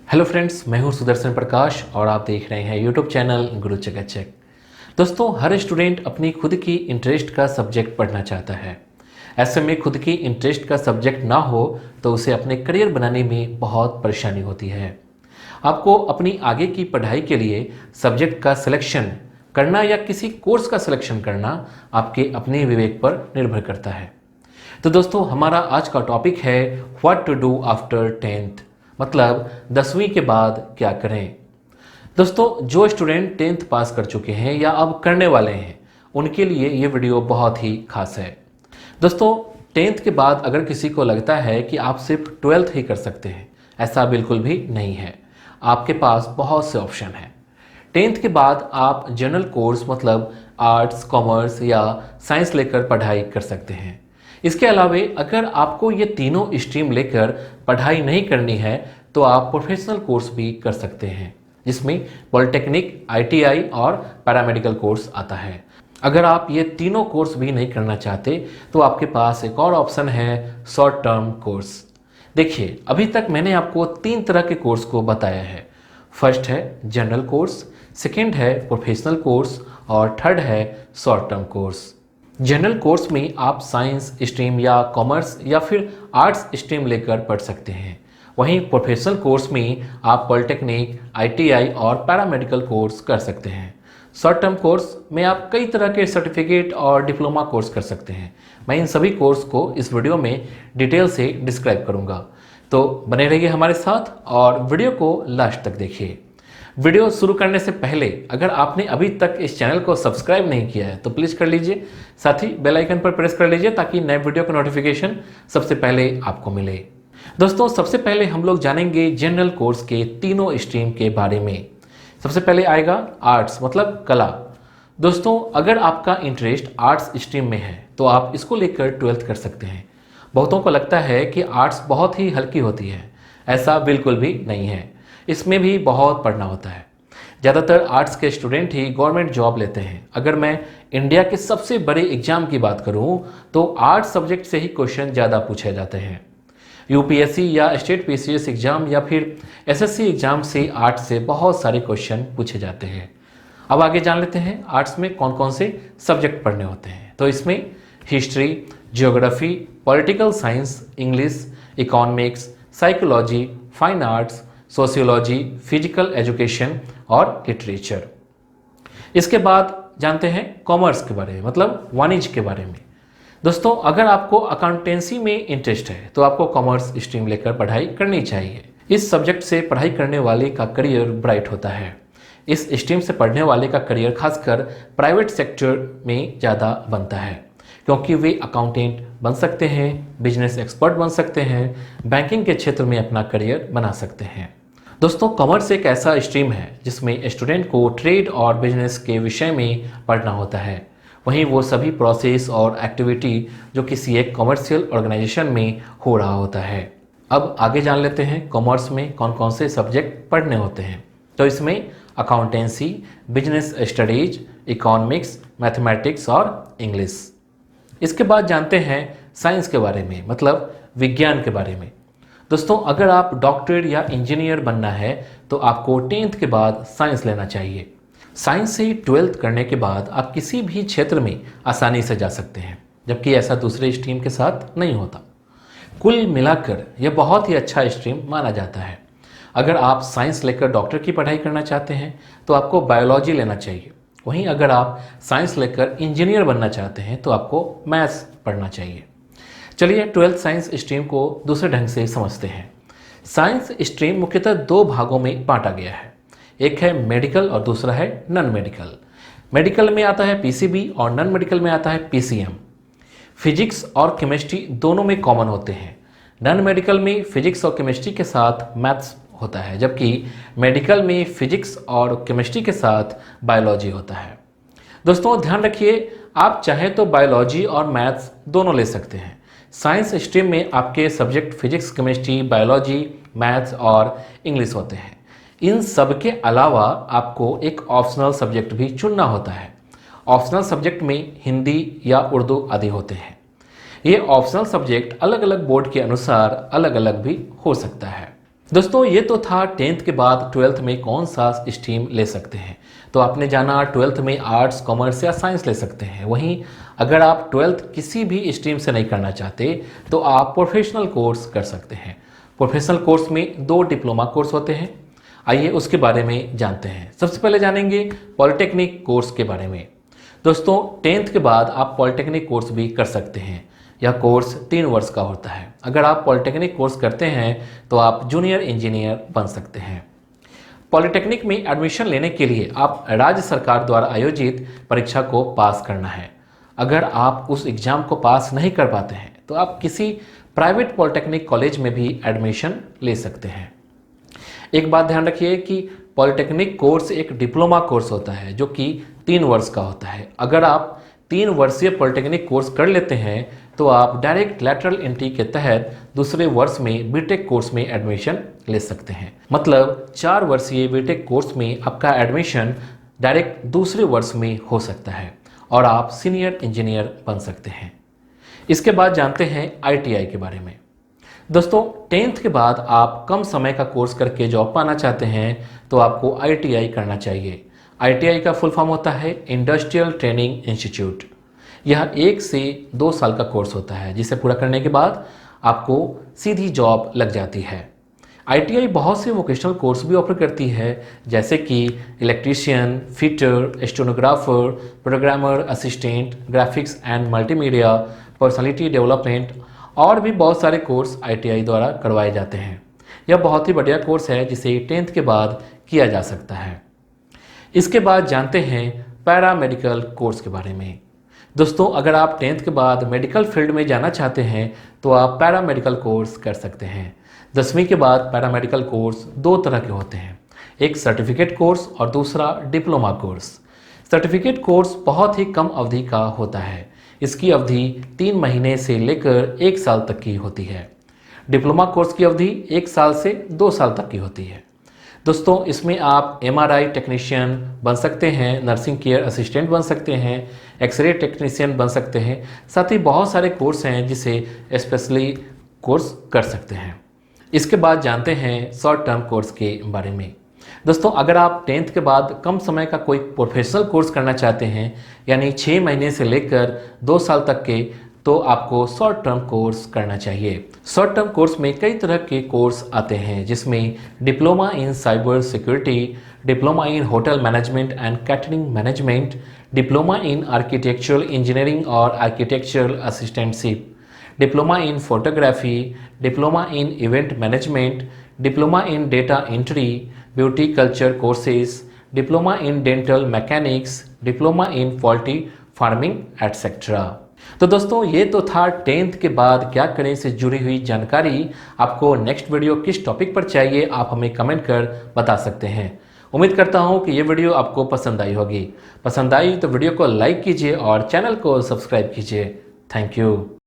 Hello friends, मैं हूं सुदर्शन प्रकाश और आप देख रहे हैं यूट्यूब चैनल गुरु चकाचक। दोस्तों, हर स्टूडेंट अपनी खुद की इंटरेस्ट का सब्जेक्ट पढ़ना चाहता है। ऐसे में खुद की इंटरेस्ट का सब्जेक्ट ना हो तो उसे अपने करियर बनाने में बहुत परेशानी होती है। आपको अपनी आगे की पढ़ाई के लिए सब्जेक्ट का सिलेक्शन करना या किसी कोर्स का सिलेक्शन करना आपके अपने विवेक पर निर्भर करता है। तो दोस्तों, हमारा आज का टॉपिक है what to do after 10th, मतलब 10वीं के बाद क्या करें। दोस्तों, जो स्टूडेंट 10th पास कर चुके हैं या अब करने वाले हैं उनके लिए ये वीडियो बहुत ही खास है। दोस्तों, 10th के बाद अगर किसी को लगता है कि आप सिर्फ 12th ही कर सकते हैं, ऐसा बिल्कुल भी नहीं है। आपके पास बहुत से ऑप्शन हैं। 10th के बाद आप जनरल कोर्स मतलब आर्ट्स, कॉमर्स या साइंस लेकर पढ़ाई कर सकते हैं। इसके अलावा अगर आपको ये तीनों स्ट्रीम लेकर पढ़ाई नहीं करनी है तो आप प्रोफेशनल कोर्स भी कर सकते हैं, जिसमें पॉलिटेक्निक, आईटीआई और पैरामेडिकल कोर्स आता है। अगर आप ये तीनों कोर्स भी नहीं करना चाहते तो आपके पास एक और ऑप्शन है, शॉर्ट टर्म कोर्स। देखिए, अभी तक मैंने आपको 3 तरह के कोर्स को बताया है। फर्स्ट है जनरल कोर्स, सेकेंड है प्रोफेशनल कोर्स और थर्ड है short term course. General course में आप साइंस स्ट्रीम या कॉमर्स या फिर आर्ट्स स्ट्रीम लेकर पढ़ सकते हैं। वहीं प्रोफेशनल कोर्स में आप पॉलिटेक्निक, आईटीआई और पैरामेडिकल कोर्स कर सकते हैं। शॉर्ट टर्म कोर्स में आप कई तरह के सर्टिफिकेट और डिप्लोमा कोर्स कर सकते हैं। मैं इन सभी कोर्स को इस वीडियो में डिटेल से डिस्क्राइब करूंगा, तो बने रहिए हमारे साथ और वीडियो को लास्ट तक देखिए। वीडियो शुरू करने से पहले अगर आपने अभी तक इस चैनल को सब्सक्राइब नहीं किया है तो प्लीज़ कर लीजिए। साथ ही बेल आइकन पर प्रेस कर लीजिए ताकि नए वीडियो का नोटिफिकेशन सबसे पहले आपको मिले। दोस्तों, सबसे पहले हम लोग जानेंगे जनरल कोर्स के तीनों स्ट्रीम के बारे में। सबसे पहले आएगा आर्ट्स मतलब कला। दोस्तों, अगर आपका इंटरेस्ट आर्ट्स स्ट्रीम में है तो आप इसको लेकर 12th कर सकते हैं। बहुतों को लगता है कि आर्ट्स बहुत ही हल्की होती है। ऐसा बिल्कुल भी नहीं है, इसमें भी बहुत पढ़ना होता है। ज़्यादातर आर्ट्स के स्टूडेंट ही गवर्नमेंट जॉब लेते हैं। अगर मैं इंडिया के सबसे बड़े एग्जाम की बात करूं तो आर्ट्स सब्जेक्ट से ही क्वेश्चन ज़्यादा पूछे जाते हैं। यूपीएससी या स्टेट पीसीएस एग्जाम या फिर एसएससी एग्जाम से आर्ट्स से बहुत सारे क्वेश्चन पूछे जाते हैं। अब आगे जान लेते हैं आर्ट्स में कौन कौन से सब्जेक्ट पढ़ने होते हैं। तो इसमें history, geography, political science, English, economics, psychology, fine arts, sociology, physical education और लिटरेचर। इसके बाद जानते हैं कॉमर्स के बारे में मतलब वाणिज्य के बारे में। दोस्तों, अगर आपको अकाउंटेंसी में इंटरेस्ट है तो आपको कॉमर्स स्ट्रीम लेकर पढ़ाई करनी चाहिए। इस सब्जेक्ट से पढ़ाई करने वाले का करियर ब्राइट होता है। इस स्ट्रीम से पढ़ने वाले का करियर खासकर प्राइवेट सेक्टर में ज़्यादा बनता है, क्योंकि वे अकाउंटेंट बन सकते हैं, बिजनेस एक्सपर्ट बन सकते हैं, बैंकिंग के क्षेत्र में अपना करियर बना सकते हैं। दोस्तों, कॉमर्स एक ऐसा स्ट्रीम है जिसमें स्टूडेंट को ट्रेड और बिजनेस के विषय में पढ़ना होता है। वहीं वो सभी प्रोसेस और एक्टिविटी जो किसी एक कॉमर्शियल ऑर्गेनाइजेशन में हो रहा होता है। अब आगे जान लेते हैं कॉमर्स में कौन कौन से सब्जेक्ट पढ़ने होते हैं। तो इसमें accountancy, business studies, economics, mathematics और इंग्लिश। इसके बाद जानते हैं साइंस के बारे में मतलब विज्ञान के बारे में। दोस्तों, अगर आप डॉक्टर या इंजीनियर बनना है तो आपको 10th के बाद साइंस लेना चाहिए। साइंस से 12th करने के बाद आप किसी भी क्षेत्र में आसानी से जा सकते हैं, जबकि ऐसा दूसरे स्ट्रीम के साथ नहीं होता। कुल मिलाकर यह बहुत ही अच्छा स्ट्रीम माना जाता है। अगर आप साइंस लेकर डॉक्टर की पढ़ाई करना चाहते हैं तो आपको बायोलॉजी लेना चाहिए। वहीं अगर आप साइंस लेकर इंजीनियर बनना चाहते हैं तो आपको मैथ्स पढ़ना चाहिए। चलिए 12th साइंस स्ट्रीम को दूसरे ढंग से समझते हैं। साइंस स्ट्रीम मुख्यतः 2 भागों में बांटा गया है। एक है मेडिकल और दूसरा है नॉन मेडिकल। मेडिकल में आता है पीसीबी और नॉन मेडिकल में आता है पीसीएम। फिजिक्स और केमिस्ट्री दोनों में कॉमन होते हैं। नॉन मेडिकल में फिजिक्स और केमिस्ट्री के साथ मैथ्स होता है, जबकि मेडिकल में फिजिक्स और केमिस्ट्री के साथ बायोलॉजी होता है। दोस्तों, ध्यान रखिए, आप चाहें तो बायोलॉजी और मैथ्स दोनों ले सकते हैं। साइंस स्ट्रीम में आपके subject physics, chemistry, biology, maths और इंग्लिश होते हैं। इन सब के अलावा आपको एक ऑप्शनल सब्जेक्ट भी चुनना होता है। ऑप्शनल सब्जेक्ट में हिंदी या उर्दू आदि होते हैं। ये ऑप्शनल सब्जेक्ट अलग अलग बोर्ड के अनुसार अलग अलग भी हो सकता है। दोस्तों ये तो था 10th के बाद 12th में कौन सा स्ट्रीम ले सकते हैं। तो आपने जाना 12th में आर्ट्स, कॉमर्स या साइंस ले सकते हैं। वहीं अगर आप 12th किसी भी स्ट्रीम से नहीं करना चाहते तो आप प्रोफेशनल कोर्स कर सकते हैं। प्रोफेशनल कोर्स में 2 डिप्लोमा कोर्स होते हैं। आइए उसके बारे में जानते हैं। सबसे पहले जानेंगे पॉलिटेक्निक कोर्स के बारे में। दोस्तों 10th के बाद आप पॉलिटेक्निक कोर्स भी कर सकते हैं। यह कोर्स 3 वर्ष का होता है। अगर आप पॉलिटेक्निक कोर्स करते हैं तो आप जूनियर इंजीनियर बन सकते हैं। पॉलिटेक्निक में एडमिशन लेने के लिए आप राज्य सरकार द्वारा आयोजित परीक्षा को पास करना है। अगर आप उस एग्ज़ाम को पास नहीं कर पाते हैं तो आप किसी प्राइवेट पॉलिटेक्निक कॉलेज में भी एडमिशन ले सकते हैं। एक बात ध्यान रखिए कि पॉलिटेक्निक कोर्स एक डिप्लोमा कोर्स होता है जो कि 3 वर्ष का होता है। अगर आप 3 वर्षीय पॉलिटेक्निक कोर्स कर लेते हैं तो आप डायरेक्ट लैटरल एंट्री के तहत दूसरे वर्ष में बीटेक कोर्स में एडमिशन ले सकते हैं। मतलब 4 वर्षीय बीटेक कोर्स में आपका एडमिशन डायरेक्ट दूसरे वर्ष में हो सकता है और आप सीनियर इंजीनियर बन सकते हैं। इसके बाद जानते हैं आईटीआई के बारे में। दोस्तों 10th के बाद आप कम समय का कोर्स करके जॉब पाना चाहते हैं तो आपको आईटीआई करना चाहिए। आईटीआई का फुल फॉर्म होता है इंडस्ट्रियल ट्रेनिंग इंस्टीट्यूट। यह 1 से 2 साल का कोर्स होता है जिसे पूरा करने के बाद आपको सीधी जॉब लग जाती है। आईटीआई बहुत से वोकेशनल कोर्स भी ऑफर करती है जैसे कि electrician, fitter, stenographer, programmer, assistant, graphics and multimedia, personality development और भी बहुत सारे कोर्स आईटीआई द्वारा करवाए जाते हैं। यह बहुत ही बढ़िया कोर्स है जिसे 10th के बाद किया जा सकता है। इसके बाद जानते हैं पैरामेडिकल कोर्स के बारे में। दोस्तों अगर आप 10th के बाद मेडिकल फील्ड में जाना चाहते हैं तो आप पैरामेडिकल कोर्स कर सकते हैं। 10वीं के बाद पैरामेडिकल कोर्स 2 तरह के होते हैं, एक सर्टिफिकेट कोर्स और दूसरा डिप्लोमा कोर्स। सर्टिफिकेट कोर्स बहुत ही कम अवधि का होता है। इसकी अवधि 3 महीने से लेकर 1 साल तक की होती है। डिप्लोमा कोर्स की अवधि 1 साल से 2 साल तक की होती है। दोस्तों इसमें आप एमआरआई टेक्नीशियन बन सकते हैं, नर्सिंग केयर असिस्टेंट बन सकते हैं, एक्सरे टेक्नीशियन बन सकते हैं। साथ ही बहुत सारे कोर्स हैं जिसे स्पेशली कोर्स कर सकते हैं। इसके बाद जानते हैं शॉर्ट टर्म कोर्स के बारे में। दोस्तों अगर आप 10th के बाद कम समय का कोई प्रोफेशनल कोर्स करना चाहते हैं यानी 6 महीने से लेकर 2 साल तक के, तो आपको शॉर्ट टर्म कोर्स करना चाहिए। शॉर्ट टर्म कोर्स में कई तरह के कोर्स आते हैं जिसमें diploma in cyber security, diploma in hotel management and catering management, diploma in architectural engineering और architectural assistantship, diploma in photography, diploma in event management, diploma in data entry, beauty culture courses, diploma in dental mechanics, diploma in poultry farming etcetera. तो दोस्तों ये तो था 10th के बाद क्या करें से जुड़ी हुई जानकारी। आपको नेक्स्ट वीडियो किस टॉपिक पर चाहिए आप हमें कमेंट कर बता सकते हैं। उम्मीद करता हूँ कि ये वीडियो आपको पसंद आई होगी। पसंद आई तो वीडियो को लाइक कीजिए और चैनल को सब्सक्राइब कीजिए। Thank you.